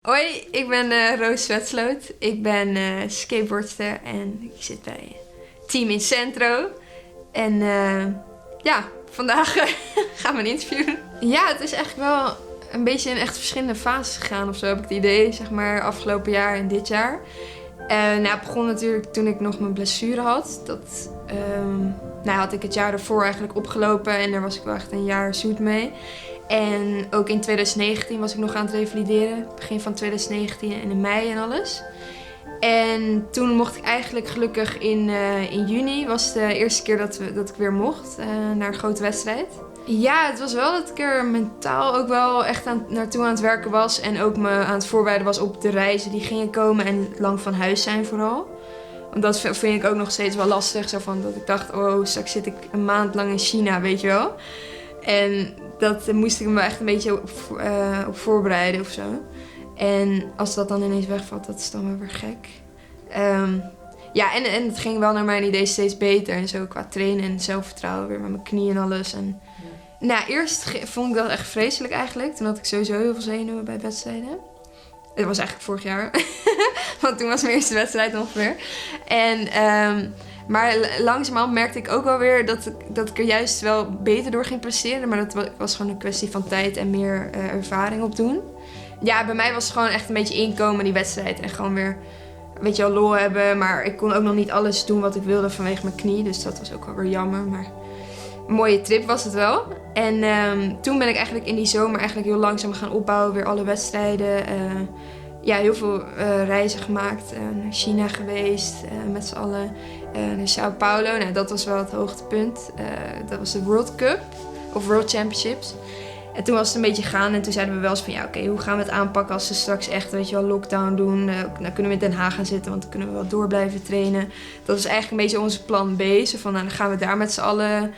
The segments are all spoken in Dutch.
Hoi, ik ben Roos Zwetsloot. Ik ben skateboardster en ik zit bij Team Incentro. En ja, vandaag gaan we een interview doen. Ja, het is eigenlijk wel een beetje in echt verschillende fases gegaan of zo, heb ik het idee, zeg maar, afgelopen jaar en dit jaar. Het begon natuurlijk toen ik nog mijn blessure had. Dat had ik het jaar daarvoor eigenlijk opgelopen en daar was ik wel echt een jaar zoet mee. En ook in 2019 was ik nog aan het revalideren. Begin van 2019 en in mei en alles. En toen mocht ik eigenlijk gelukkig in juni. Was de eerste keer dat ik weer mocht naar een grote wedstrijd. Ja, het was wel dat ik er mentaal ook wel echt naartoe aan het werken was. En ook me aan het voorbereiden was op de reizen die gingen komen. En lang van huis zijn vooral. Want dat vind ik ook nog steeds wel lastig. Zo van dat ik dacht, oh, straks zit ik een maand lang in China, weet je wel. En dat moest ik me echt een beetje op voorbereiden of zo. En als dat dan ineens wegvalt, dat is dan wel weer gek. En het ging wel naar mijn idee steeds beter. En zo qua trainen en zelfvertrouwen weer met mijn knieën en alles. En, eerst vond ik dat echt vreselijk eigenlijk. Toen had ik sowieso heel veel zenuwen bij wedstrijden. Het was eigenlijk vorig jaar. Want toen was mijn eerste wedstrijd ongeveer. Maar langzamerhand merkte ik ook wel weer dat ik er juist wel beter door ging presteren. Maar dat was gewoon een kwestie van tijd en meer ervaring opdoen. Ja, bij mij was het gewoon echt een beetje inkomen die wedstrijd. En gewoon weer een beetje al lol hebben. Maar ik kon ook nog niet alles doen wat ik wilde vanwege mijn knie. Dus dat was ook wel weer jammer. Maar een mooie trip was het wel. En toen ben ik eigenlijk in die zomer eigenlijk heel langzaam gaan opbouwen. Weer alle wedstrijden. Heel veel reizen gemaakt. Naar China geweest, met z'n allen. Naar Sao Paulo. Nou, dat was wel het hoogtepunt. Dat was de World Cup. Of World Championships. En toen was het een beetje gaan. En toen zeiden we wel eens van, hoe gaan we het aanpakken als ze straks echt, lockdown doen. Dan kunnen we in Den Haag gaan zitten, want dan kunnen we wel door blijven trainen. Dat was eigenlijk een beetje onze plan B. Zo van, dan gaan we daar met z'n allen,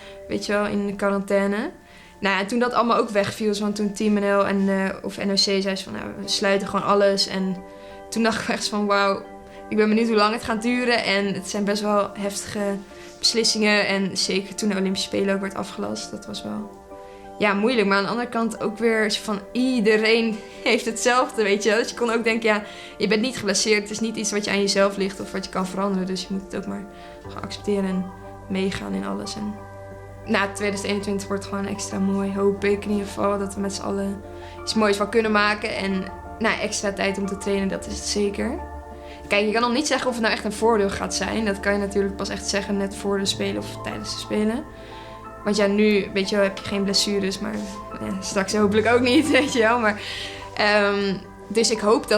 in de quarantaine. En toen dat allemaal ook wegviel, want toen Team NL of NOC zei van, we sluiten gewoon alles. En toen dacht ik echt van, wauw, ik ben benieuwd hoe lang het gaat duren. En het zijn best wel heftige beslissingen. En zeker toen de Olympische Spelen ook werd afgelast, dat was wel moeilijk. Maar aan de andere kant ook weer van, iedereen heeft hetzelfde, weet je. Dus je kon ook denken, je bent niet geblesseerd. Het is niet iets wat je aan jezelf ligt of wat je kan veranderen. Dus je moet het ook maar gaan accepteren en meegaan in alles. En 2021 wordt gewoon extra mooi, hoop ik in ieder geval. Dat we met z'n allen iets moois van kunnen maken. En extra tijd om te trainen, dat is het zeker. Kijk, je kan nog niet zeggen of het nou echt een voordeel gaat zijn. Dat kan je natuurlijk pas echt zeggen net voor de Spelen of tijdens de Spelen. Want nu, heb je geen blessures, maar straks hopelijk ook niet, weet je wel. Maar, dus ik hoop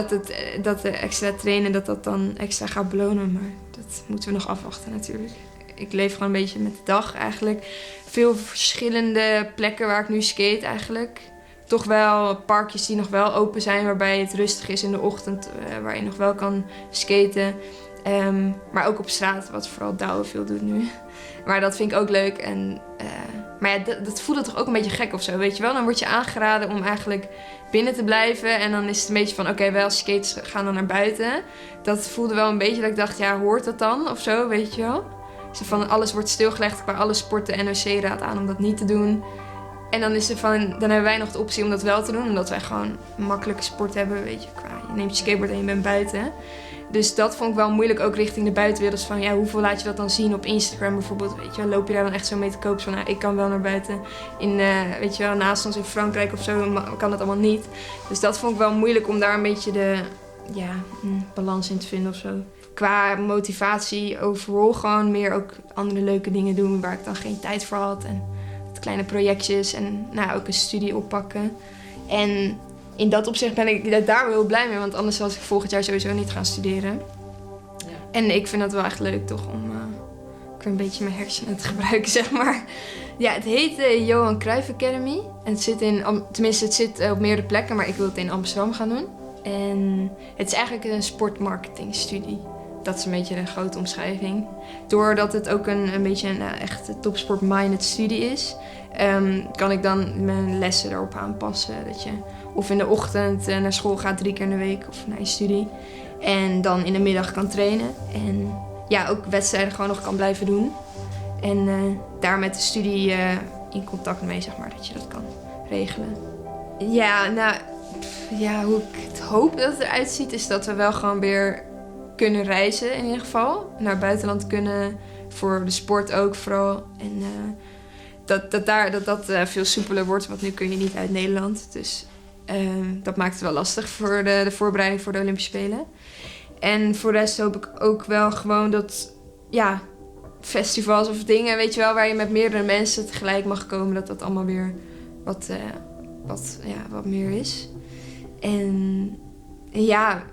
dat de extra trainen, dat dan extra gaat belonen. Maar dat moeten we nog afwachten natuurlijk. Ik leef gewoon een beetje met de dag eigenlijk. Veel verschillende plekken waar ik nu skate eigenlijk. Toch wel parkjes die nog wel open zijn, waarbij het rustig is in de ochtend, waar je nog wel kan skaten. Maar ook op straat, wat vooral Douwe veel doet nu. Maar dat vind ik ook leuk. En, dat voelde toch ook een beetje gek of zo, weet je wel. Dan word je aangeraden om eigenlijk binnen te blijven. En dan is het een beetje van, wij als skaters gaan dan naar buiten. Dat voelde wel een beetje dat ik dacht, hoort dat dan of zo, weet je wel. Zo van, alles wordt stilgelegd, bij alle sporten NOC raadt aan om dat niet te doen. En dan is dan hebben wij nog de optie om dat wel te doen. Omdat wij gewoon een makkelijke sport hebben, weet je. Je neemt je skateboard en je bent buiten. Dus dat vond ik wel moeilijk, ook richting de buitenwereld. Van hoeveel laat je dat dan zien op Instagram bijvoorbeeld, weet je. Loop je daar dan echt zo mee te koop van, ik kan wel naar buiten. Naast ons in Frankrijk of zo kan dat allemaal niet. Dus dat vond ik wel moeilijk om daar een beetje de balans in te vinden of zo. Qua motivatie overal gewoon meer ook andere leuke dingen doen waar ik dan geen tijd voor had. En kleine projectjes en ook een studie oppakken. En in dat opzicht ben ik daar wel heel blij mee, want anders was ik volgend jaar sowieso niet gaan studeren. Ja. En ik vind dat wel echt leuk toch om een beetje mijn hersenen te gebruiken, zeg maar. Ja, het heet Johan Cruijff Academy. En het zit op meerdere plekken, maar ik wil het in Amsterdam gaan doen. En het is eigenlijk een sportmarketingstudie. Dat is een beetje een grote omschrijving. Doordat het ook een beetje een echt topsport-minded studie is, kan ik dan mijn lessen erop aanpassen. Dat je of in de ochtend naar school gaat 3 keer in de week of naar je studie. En dan in de middag kan trainen. En ook wedstrijden gewoon nog kan blijven doen. En daar met de studie in contact mee, zeg maar, dat je dat kan regelen. Ja, Ja, hoe ik het hoop dat het eruit ziet, is dat we wel gewoon weer kunnen reizen in ieder geval. Naar het buitenland kunnen, voor de sport ook vooral. En dat veel soepeler wordt, want nu kun je niet uit Nederland. Dus dat maakt het wel lastig voor de voorbereiding voor de Olympische Spelen. En voor de rest hoop ik ook wel gewoon dat, ja, festivals of dingen, weet je wel, waar je met meerdere mensen tegelijk mag komen, dat allemaal weer wat meer is. En ja,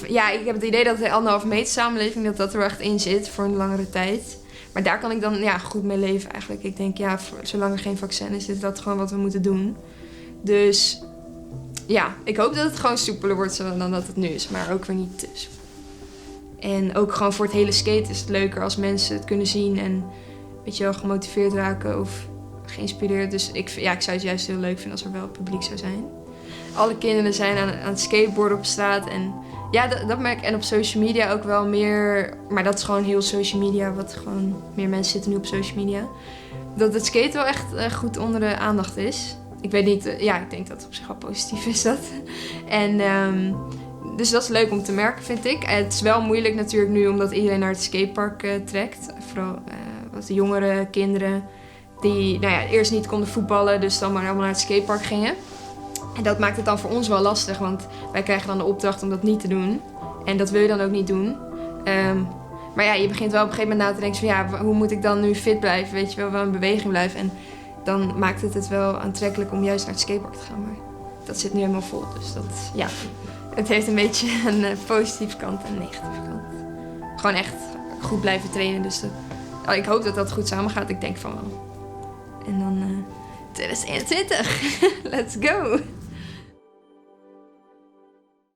ik heb het idee dat de 1,5 meter samenleving, dat er wel echt in zit voor een langere tijd. Maar daar kan ik dan goed mee leven eigenlijk. Ik denk, zolang er geen vaccin is dat gewoon wat we moeten doen. Dus ja, ik hoop dat het gewoon soepeler wordt dan dat het nu is, maar ook weer niet te soepel. En ook gewoon voor het hele skaten is het leuker als mensen het kunnen zien en, weet je wel, gemotiveerd raken of geïnspireerd. Dus ik zou het juist heel leuk vinden als er wel publiek zou zijn. Alle kinderen zijn aan het skateboarden op straat en ja, dat merk ik. En op social media ook wel meer, maar dat is gewoon heel social media, wat gewoon meer mensen zitten nu op social media. Dat het skaten wel echt goed onder de aandacht is. Ik weet niet, ik denk dat het op zich wel positief is dat. En dus dat is leuk om te merken, vind ik. Het is wel moeilijk natuurlijk nu, omdat iedereen naar het skatepark trekt. Vooral wat de jongere kinderen die eerst niet konden voetballen, dus dan maar allemaal naar het skatepark gingen. En dat maakt het dan voor ons wel lastig, want wij krijgen dan de opdracht om dat niet te doen. En dat wil je dan ook niet doen. Maar ja, je begint wel op een gegeven moment na te denken van hoe moet ik dan nu fit blijven, weet je wel in beweging blijven. En dan maakt het wel aantrekkelijk om juist naar het skatepark te gaan. Maar dat zit nu helemaal vol, dus het heeft een beetje een positieve kant en een negatieve kant. Gewoon echt goed blijven trainen, dus ik hoop dat dat goed samen gaat. Ik denk van wel. En dan 2021, let's go!